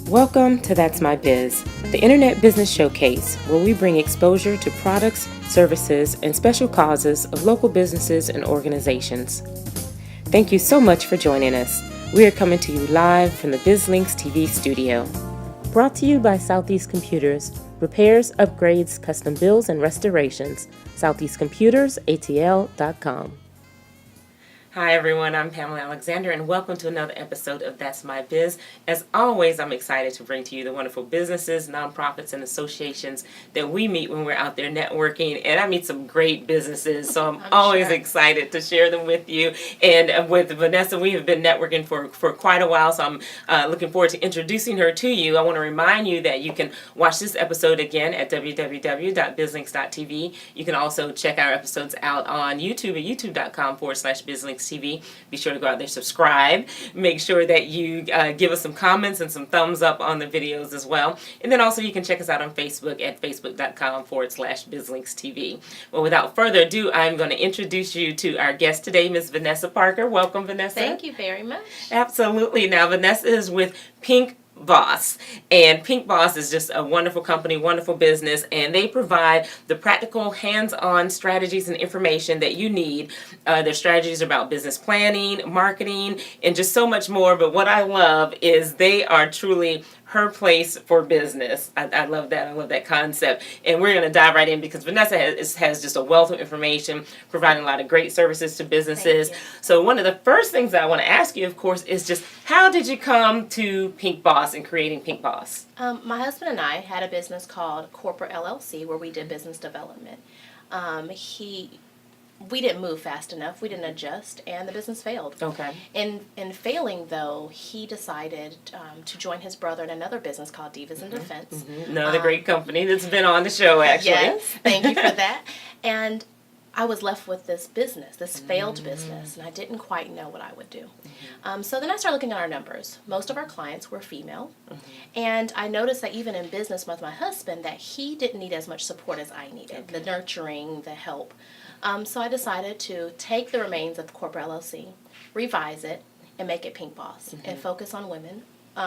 Welcome to That's My Biz, the Internet Business Showcase, where we bring exposure to products, services, and special causes of local businesses and organizations. Thank you so much for joining us. We are coming to you live from the BizLinks TV studio. Brought to you by Southeast Computers, repairs, upgrades, custom builds, and restorations. SoutheastComputersATL.com. Hi everyone, I'm Pamela Alexander and welcome to another episode of That's My Biz. As always, I'm excited to bring to you the wonderful businesses, nonprofits, and associations that we meet when we're out there networking. And I meet some great businesses, so I'm always excited to share them with you. And with Vanessa, we have been networking for quite a while, so I'm looking forward to introducing her to you. I want to remind you that you can watch this episode again at www.bizlinks.tv. You can also check our episodes out on YouTube at youtube.com/bizlinks. TV. Be sure to go out there, subscribe. Make sure that you give us some comments and some thumbs up on the videos as well. And then also you can check us out on Facebook at facebook.com/BizLinksTV. Well, without further ado, I'm going to introduce you to our guest today, Ms. Vanessa Parker. Welcome, Vanessa. Thank you very much. Absolutely. Now, Vanessa is with PinkBoss, and PinkBoss is just a wonderful company, wonderful business, and they provide the practical, hands-on strategies and information that you need. Their strategies are about business planning, marketing, and just so much more. But what I love is they are truly her place for business. I love that. I love that concept. And we're going to dive right in because Vanessa has just a wealth of information, providing a lot of great services to businesses. So one of the first things that I want to ask you, of course, is just how did you come to PinkBoss and creating PinkBoss? My husband and I had a business called Corporate LLC where we did business development. We didn't move fast enough. We didn't adjust, and the business failed. Okay. In failing, though, he decided to join his brother in another business called Divas in Defense. Another great company that's been on the show, actually. Yes, thank you for that. And I was left with this business, this failed business, and I didn't quite know what I would do. So then I started looking at our numbers. Most of our clients were female, and I noticed that even in business with my husband, that he didn't need as much support as I needed, the nurturing, the help. So I decided to take the remains of Corporate LLC, revise it, and make it PinkBoss, and focus on women.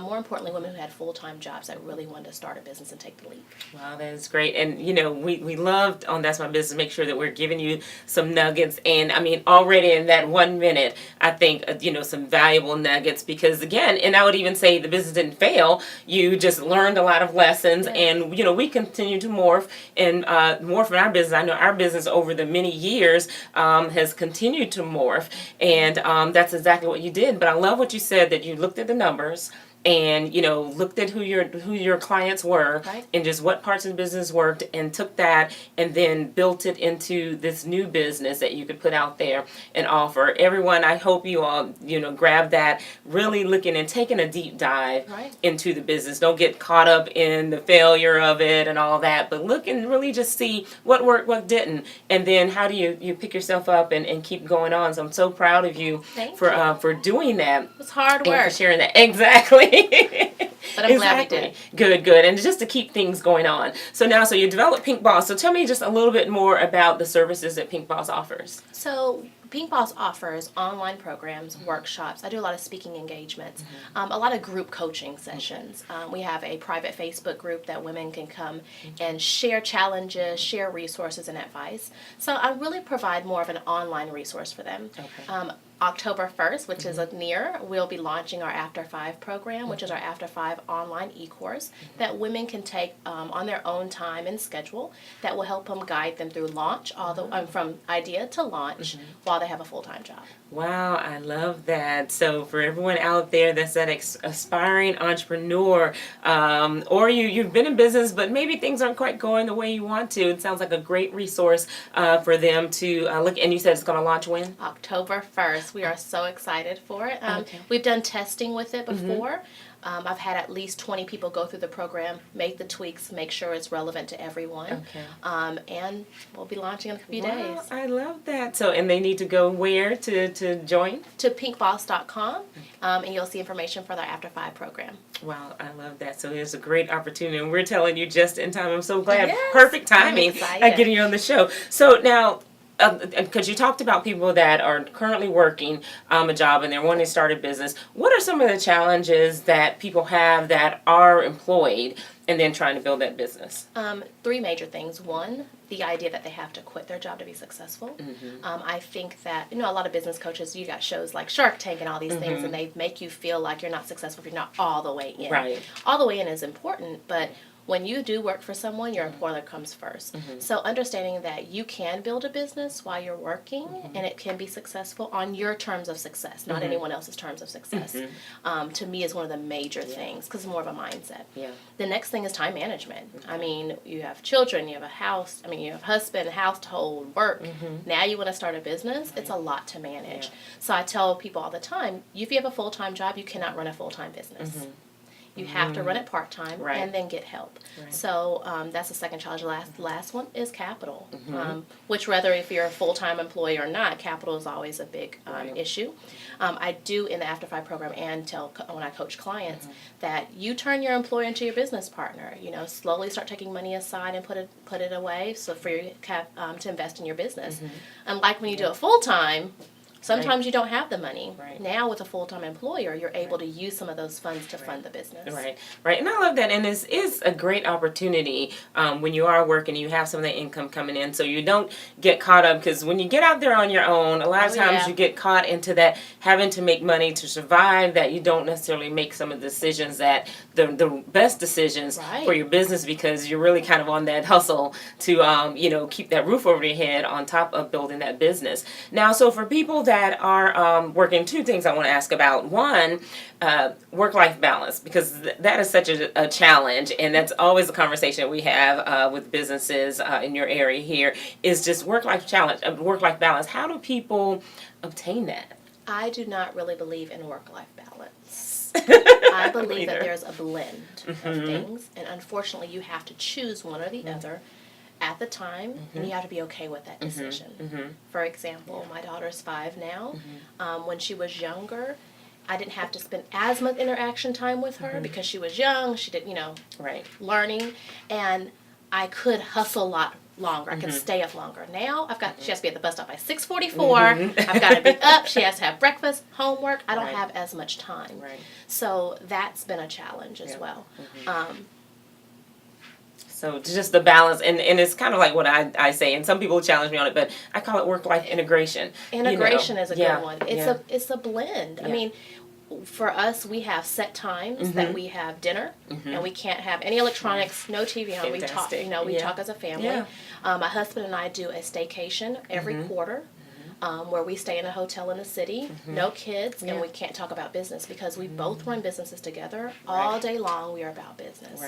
More importantly, women who had full-time jobs that really wanted to start a business and take the leap. Wow, that is great. And, you know, we loved on That's My Business, make sure that we're giving you some nuggets. And, I mean, already in that 1 minute, I think, some valuable nuggets. Because, again, and I would even say the business didn't fail. You just learned a lot of lessons. Yes. And, we continue to morph and morph in our business. I know our business over the many years has continued to morph. And that's exactly what you did. But I love what you said, that you looked at the numbers and looked at who your clients were, right, and just what parts of the business worked, and took that and then built it into this new business that you could put out there and offer everyone. I hope you all grab that, really looking and taking a deep dive into the business. Don't get caught up in the failure of it and all that, but look and really just see what worked, what didn't, and then how do you pick yourself up and keep going on. So I'm so proud of you for doing that. It's hard work. And for sharing that. Exactly. But I'm glad we did it. Good. And just to keep things going on. So you developed PinkBoss. So tell me just a little bit more about the services that PinkBoss offers. So PinkBoss offers online programs, workshops. I do a lot of speaking engagements, a lot of group coaching sessions. We have a private Facebook group that women can come and share challenges, share resources and advice. So I really provide more of an online resource for them. Okay. October 1st, which is near, we'll be launching our After 5 program, which is our After 5 online e-course that women can take on their own time and schedule that will help them guide them through launch, from idea to launch while they have a full-time job. Wow, I love that. So for everyone out there that's that aspiring entrepreneur, or you've been in business, but maybe things aren't quite going the way you want to, it sounds like a great resource for them to look. And you said it's going to launch when? October 1st. We are so excited for it. We've done testing with it before. I've had at least 20 people go through the program, make the tweaks, make sure it's relevant to everyone. And we'll be launching in a few days. I love that. So, and they need to go where to join? To pinkboss.com, and you'll see information for their After 5 program. Wow, I love that. So it's a great opportunity, and we're telling you just in time. I'm so glad. Yes, perfect timing getting you on the show. So now, because you talked about people that are currently working a job and they're wanting to start a business. What are some of the challenges that people have that are employed and then trying to build that business? Three major things. One, the idea that they have to quit their job to be successful. I think that, a lot of business coaches, you got shows like Shark Tank and all these things, and they make you feel like you're not successful if you're not all the way in. Right. All the way in is important, but when you do work for someone, your employer comes first. So understanding that you can build a business while you're working and it can be successful on your terms of success, not anyone else's terms of success, to me is one of the major things because it's more of a mindset. Yeah. The next thing is time management. I mean, you have children, you have a house, you have husband, household, work. Now you want to start a business, it's a lot to manage. So I tell people all the time, if you have a full-time job, you cannot run a full-time business. You have to run it part-time and then get help. Right. So that's the second challenge. The last one is capital, which whether if you're a full-time employee or not, capital is always a big issue. I do in the After 5 program and tell when I coach clients that you turn your employer into your business partner. Slowly start taking money aside and put it away so for you to invest in your business. Unlike when you do it full-time, sometimes you don't have the money. Right. Now with a full-time employer, you're able to use some of those funds to fund the business. Right. And I love that. And this is a great opportunity when you are working, you have some of the income coming in, so you don't get caught up. Because when you get out there on your own, a lot of times you get caught into that having to make money to survive, that you don't necessarily make some of the decisions that the best decisions for your business, because you're really kind of on that hustle to keep that roof over your head on top of building that business. Now, so for people that are working, two things I want to ask about. One, work-life balance, because that is such a challenge, and that's always a conversation we have with businesses in your area here, is just work-life balance. How do people obtain that? I do not really believe in work-life balance. I believe that there's a blend of things, and unfortunately you have to choose one or the other at the time, and you have to be okay with that decision. For example, my daughter's 5 now. When she was younger, I didn't have to spend as much interaction time with her because she was young, she didn't, learning, and I could hustle a lot longer. I could stay up longer. Now she has to be at the bus stop by 6:44. I've got to be up. She has to have breakfast, homework. I don't have as much time. So that's been a challenge as well. So just the balance, and it's kind of like what I say, and some people challenge me on it, but I call it work-life integration. Integration is a good one. It's a blend. I mean, for us, we have set times that we have dinner, and we can't have any electronics, no TV on. We talk, we talk as a family. My husband and I do a staycation every quarter. Where we stay in a hotel in the city, no kids, and we can't talk about business because we both run businesses together. All day long, we are about business.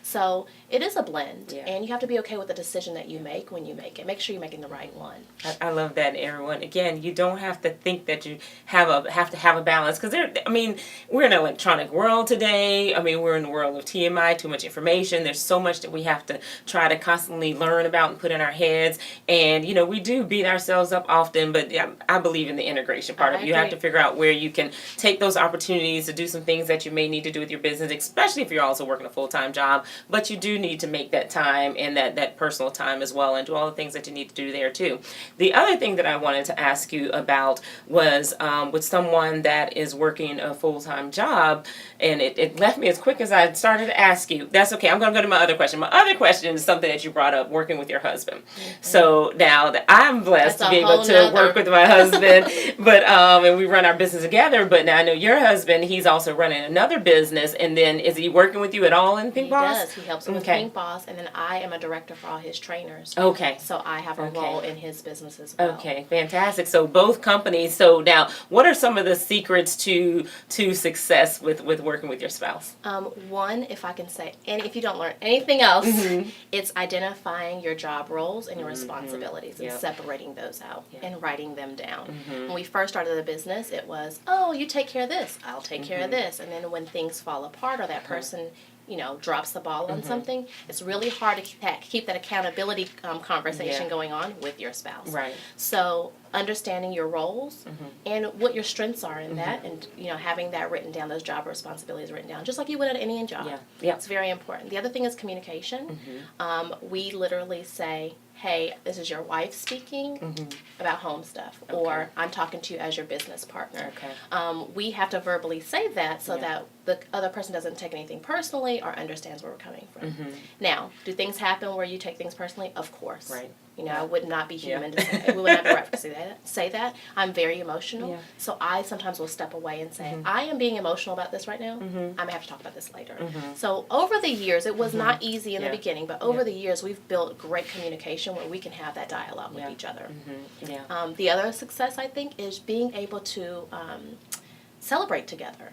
So it is a blend, and you have to be okay with the decision that you make when you make it. Make sure you're making the right one. I love that, everyone. Again, you don't have to think that you have to have a balance, because we're in an electronic world today. We're in the world of TMI, too much information. There's so much that we have to try to constantly learn about and put in our heads, and we do beat ourselves up often, but I believe in the integration part of it. You have to figure out where you can take those opportunities to do some things that you may need to do with your business, especially if you're also working a full-time job. But you do need to make that time and that personal time as well, and do all the things that you need to do there too. The other thing that I wanted to ask you about was with someone that is working a full-time job, and it left me as quick as I started to ask you. That's okay. I'm going to go to my other question. My other question is something that you brought up, working with your husband. So now that I'm blessed to be able to work with my husband, but and we run our business together. But now I know your husband; he's also running another business. And then, is he working with you at all in PinkBoss? He does. He helps with PinkBoss, and then I am a director for all his trainers. Okay. So I have a role in his business as well. Okay, fantastic. So both companies. So now, what are some of the secrets to success with working with your spouse? One, if I can say, and if you don't learn anything else, it's identifying your job roles and your responsibilities and separating those out and writing them down. When we first started the business, it was, you take care of this, I'll take care of this. And then when things fall apart or that person drops the ball on something, it's really hard to keep that accountability conversation going on with your spouse. So understanding your roles and what your strengths are in that, and having that written down, those job responsibilities written down, just like you would at any job. It's very important. The other thing is communication. We literally say, hey, this is your wife speaking about home stuff, or I'm talking to you as your business partner. We have to verbally say that so that the other person doesn't take anything personally or understands where we're coming from. Now, do things happen where you take things personally? Of course. I would not be human to say we would not be right to say that. I'm very emotional, so I sometimes will step away and say, I am being emotional about this right now. I'm gonna have to talk about this later. So over the years, it was not easy in the beginning, but over the years, we've built great communication where we can have that dialogue with each other. The other success, I think, is being able to celebrate together,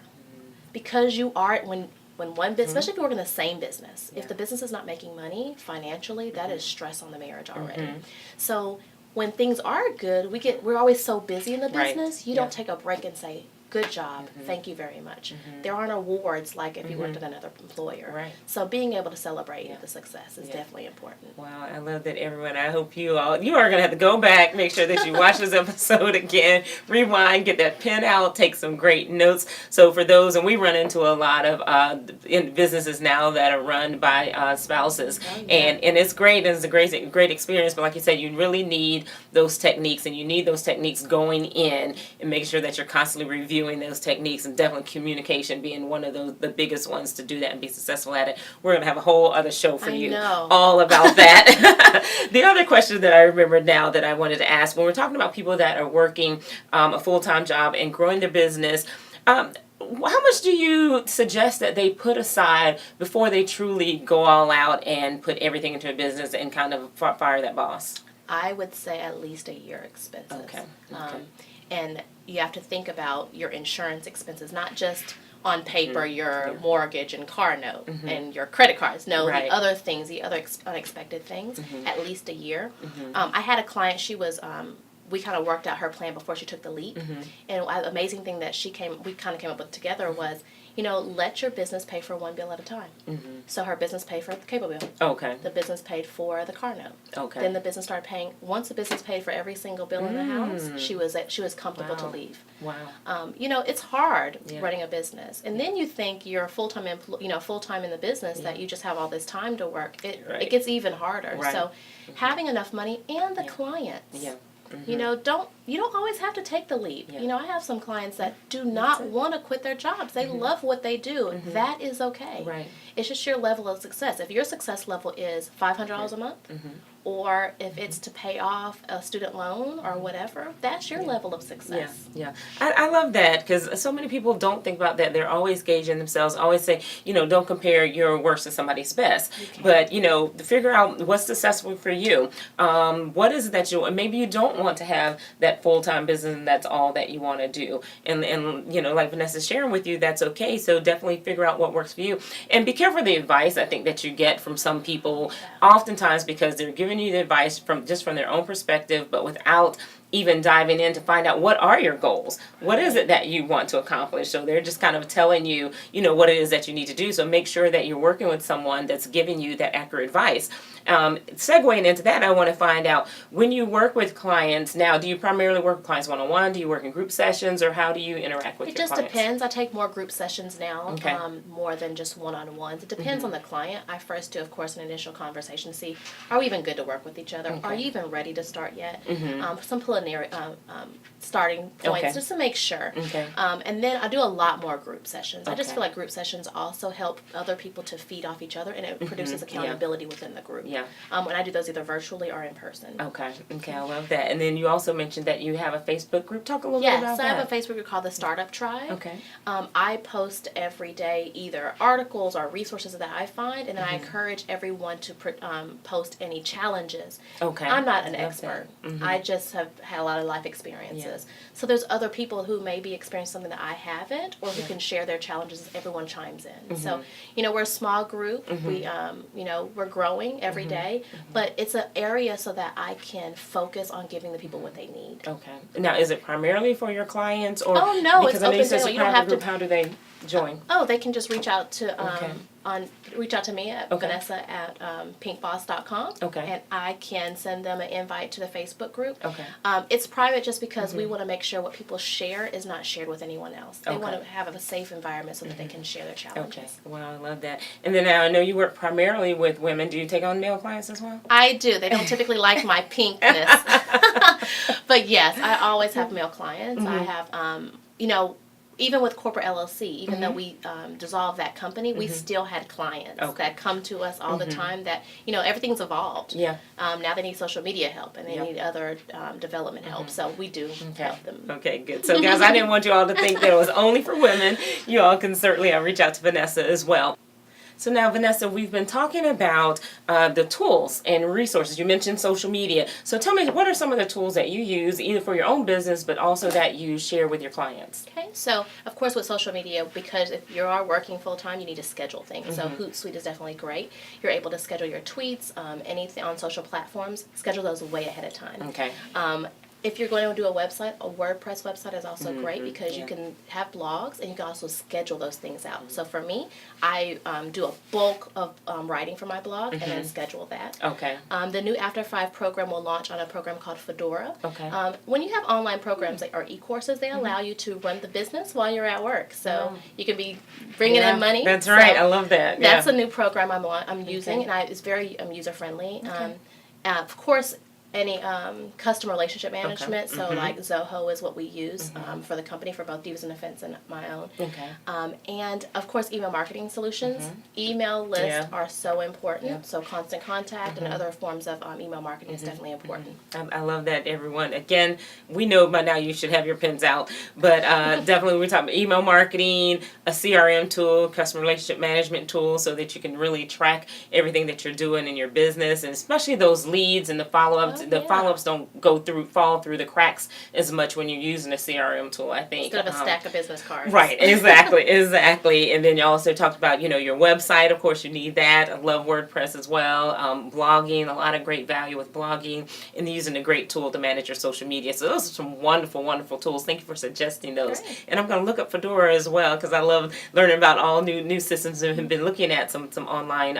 because you are when one business, especially if you work in the same business, if the business is not making money financially, that is stress on the marriage already. So when things are good, we're always so busy in the business, you don't take a break and say, good job, thank you very much. There aren't awards like if you worked at another employer. So being able to celebrate the success is definitely important. Wow, I love that, everyone. I hope you are going to have to go back, make sure that you watch this episode again, rewind, get that pen out, take some great notes. So for those, and we run into a lot of in businesses now that are run by spouses, and it's great, and it's a great experience, but like you said, you really need those techniques, and you need those techniques going in and making sure that you're constantly reviewing those techniques, and definitely communication being one of the biggest ones to do that and be successful at it. We're going to have a whole other show for you all about that. The other question that I remember now that I wanted to ask, when we're talking about people that are working a full-time job and growing their business, how much do you suggest that they put aside before they truly go all out and put everything into a business and kind of fire that boss? I would say at least a year expenses. And you have to think about your insurance expenses, not just on paper your mortgage and car note and your credit cards. No, the other things, the other unexpected things, at least a year. I had a client, she was, we kind of worked out her plan before she took the leap. And the amazing thing that we kind of came up with together was, let your business pay for one bill at a time. So her business paid for the cable bill. The business paid for the car note. Then the business started paying. Once the business paid for every single bill in the house, she was comfortable to leave. It's hard running a business, and then you think you're full-time full-time in the business, that you just have all this time to work. It gets even harder. So having enough money and the clients. You don't always have to take the leap. I have some clients that do not want to quit their jobs. They love what they do. That is okay. It's just your level of success. If your success level is $500 a month, or if it's to pay off a student loan or whatever, that's your level of success. I love that, because so many people don't think about that. They're always gauging themselves, always say, don't compare your worst to somebody's best. But, figure out what's successful for you. What is it that maybe you don't want to have that full-time business and that's all that you want to do. And like Vanessa's sharing with you, that's okay. So definitely figure out what works for you. And be careful of the advice, I think, that you get from some people, oftentimes because they're giving you the advice from their own perspective, but without even diving in to find out what are your goals. What is it that you want to accomplish? So they're just kind of telling you, what it is that you need to do. So make sure that you're working with someone that's giving you that accurate advice. Segueing into that, I want to find out, when you work with clients now, do you primarily work with clients one-on-one? Do you work in group sessions, or how do you interact with your clients? It just depends. I take more group sessions now, more than just one-on-ones. It depends on the client. I first do, of course, an initial conversation to see, are we even good to work with each other? Are you even ready to start yet? Some preliminary starting points, just to make sure. And then I do a lot more group sessions. I just feel like group sessions also help other people to feed off each other, and it produces accountability within the group. When I do those either virtually or in person. Okay, I love that. And then you also mentioned that you have a Facebook group. Talk a little bit about that. Yes, I have a Facebook group called the Startup Tribe. I post every day either articles or resources that I find, and then I encourage everyone to post any challenges. I'm not an expert. I just have had a lot of life experiences. So there's other people who may be experiencing something that I haven't, or who can share their challenges as everyone chimes in. So, we're a small group. We, we're growing every day, but it's an area so that I can focus on giving the people what they need. Now, is it primarily for your clients, or? Oh, no, it's open to anyone. You don't have to. How do they join? They can just reach out to reach out to me at Vanessa at pinkboss.com. Okay. And I can send them an invite to the Facebook group. Okay. It's private just because we want to make sure what people share is not shared with anyone else. They want to have a safe environment so that they can share their challenges. Okay. Wow, I love that. And then now I know you work primarily with women. Do you take on male clients as well? I do. They don't typically like my pinkness. But yes, I always have male clients. I have, even with corporate LLC, even though we dissolved that company, we still had clients that come to us all the time that, everything's evolved. Yeah. Now they need social media help and they need other development help. So we do help them. Okay, good. So guys, I didn't want you all to think that it was only for women. You all can certainly reach out to Vanessa as well. So now, Vanessa, we've been talking about the tools and resources. You mentioned social media. So tell me, what are some of the tools that you use, either for your own business, but also that you share with your clients? Okay, so of course with social media, because if you are working full-time, you need to schedule things. So Hootsuite is definitely great. You're able to schedule your tweets, anything on social platforms, schedule those way ahead of time. Okay. If you're going to do a website, a WordPress website is also great because you can have blogs and you can also schedule those things out. So for me, I do a bulk of writing for my blog and then schedule that. Okay. The new After 5 program will launch on a program called Fedora. Okay. When you have online programs that are e-courses, they allow you to run the business while you're at work. So you can be bringing in money. That's right. I love that. That's a new program I'm using, and it's very user-friendly. Of course, any customer relationship management, so like Zoho is what we use for the company for both Divas and Offense and my own. Okay. And of course, email marketing solutions. Email lists are so important. So Constant Contact and other forms of email marketing is definitely important. I love that, everyone. Again, we know by now you should have your pens out, but definitely we're talking about email marketing, a CRM tool, customer relationship management tool, so that you can really track everything that you're doing in your business, and especially those leads and the follow-ups. The follow-ups don't fall through the cracks as much when you're using a CRM tool, I think. Instead of a stack of business cards. Right, exactly. And then you also talked about, your website. Of course, you need that. I love WordPress as well. Blogging, a lot of great value with blogging, and using a great tool to manage your social media. So those are some wonderful, wonderful tools. Thank you for suggesting those. Great. And I'm going to look up Fedora as well, because I love learning about all new systems, and have been looking at some online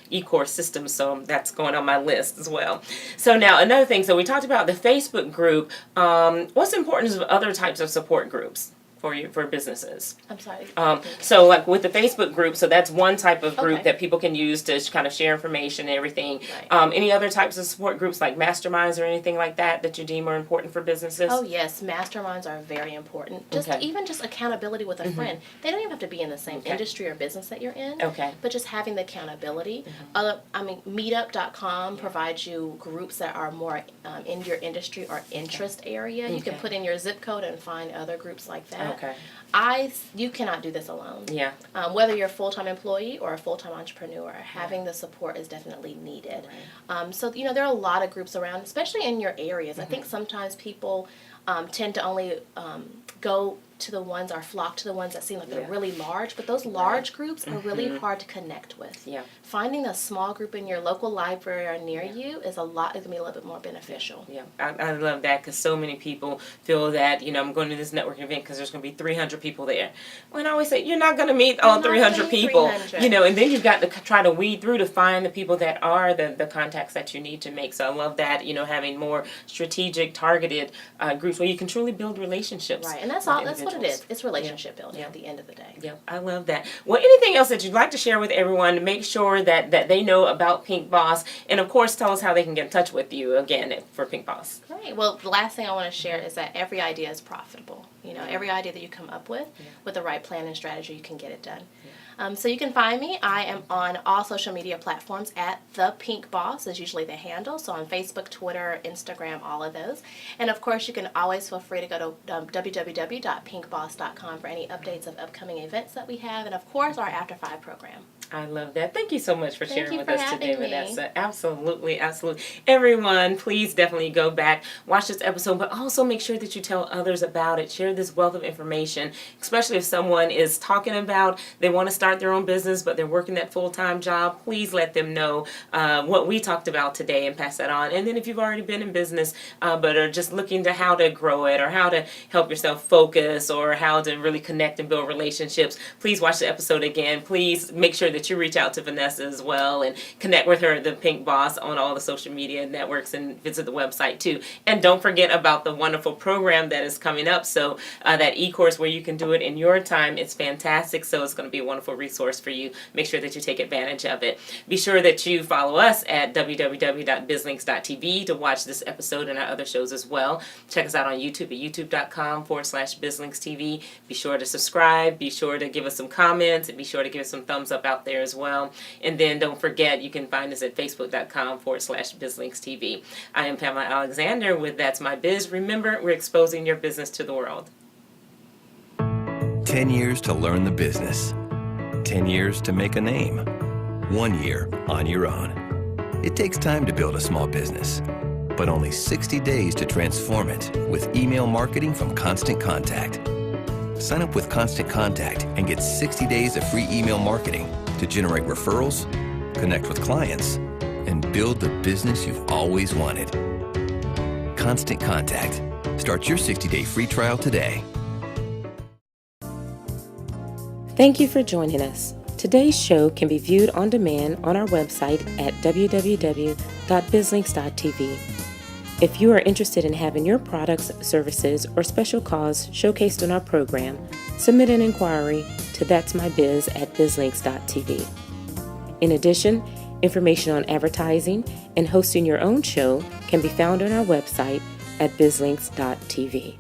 e-course systems. So that's going on my list as well. So now, another thing, so we talked about the Facebook group. What's the importance of other types of support groups for businesses? I'm sorry. So like with the Facebook group, so that's one type of group Okay. that people can use to kind of share information and everything. Right. Any other types of support groups like masterminds or anything like that you deem are important for businesses? Oh yes, masterminds are very important. Even just accountability with a friend. They don't even have to be in the same industry or business that you're in. Okay. But just having the accountability. Meetup.com provides you groups that are more in your industry or interest area. You can put in your zip code and find other groups like that. Okay. You cannot do this alone. Yeah. Whether you're a full-time employee or a full-time entrepreneur, having the support is definitely needed. Right. So there are a lot of groups around, especially in your areas. I think sometimes people tend to only go to the ones or flock to the ones that seem like they're really large, but those large groups are really hard to connect with. Yeah. Finding a small group in your local library or near you is going to be a little bit more beneficial. Yeah, I love that, because so many people feel that, I'm going to this networking event because there's going to be 300 people there. When I always say, you're not going to meet all 300 people, 300. And then you've got to try to weed through to find the people that are the contacts that you need to make. So I love that, having more strategic, targeted groups where you can truly build relationships. Right, and that's what it is. It's relationship building at the end of the day. Yeah, I love that. Well, anything else that you'd like to share with everyone to make sure that they know about PinkBoss, and of course tell us how they can get in touch with you again for PinkBoss. Great. Well, the last thing I want to share is that every idea is profitable. Every idea that you come up with the right plan and strategy, you can get it done. So you can find me. I am on all social media platforms at The PinkBoss is usually the handle. So on Facebook, Twitter, Instagram, all of those. And of course, you can always feel free to go to www.pinkboss.com for any updates of upcoming events that we have, and of course our After 5 program. I love that. Thank you so much for sharing with us today, having me. Vanessa. Absolutely, absolutely. Everyone, please definitely go back, watch this episode, but also make sure that you tell others about it. Share this wealth of information, especially if someone is talking about they want to start their own business, but they're working that full-time job. Please let them know what we talked about today and pass that on. And then if you've already been in business, but are just looking to how to grow it or how to help yourself focus or how to really connect and build relationships, please watch the episode again. Please make sure that that you reach out to Vanessa as well and connect with her, the Pink Boss, on all the social media networks, and visit the website too. And don't forget about the wonderful program that is coming up. So that e-course where you can do it in your time, it's fantastic. So it's going to be a wonderful resource for you. Make sure that you take advantage of it. Be sure that you follow us at www.bizlinks.tv to watch this episode and our other shows as well. Check us out on YouTube at youtube.com/bizlinkstv. Be sure to subscribe. Be sure to give us some comments, and be sure to give us some thumbs up out there as well. And then don't forget, you can find us at facebook.com/bizlinkstv. I am Pamela Alexander with That's My Biz. Remember, we're exposing your business to the world. 10 years to learn the business. 10 years to make a name. 1 year on your own. It takes time to build a small business, but only 60 days to transform it with email marketing from Constant Contact. Sign up with Constant Contact and get 60 days of free email marketing to generate referrals, connect with clients, and build the business you've always wanted. Constant Contact. Start your 60-day free trial today. Thank you for joining us. Today's show can be viewed on demand on our website at www.bizlinks.tv. If you are interested in having your products, services, or special cause showcased on our program, submit an inquiry to that'smybiz@bizlinks.tv. In addition, information on advertising and hosting your own show can be found on our website at bizlinks.tv.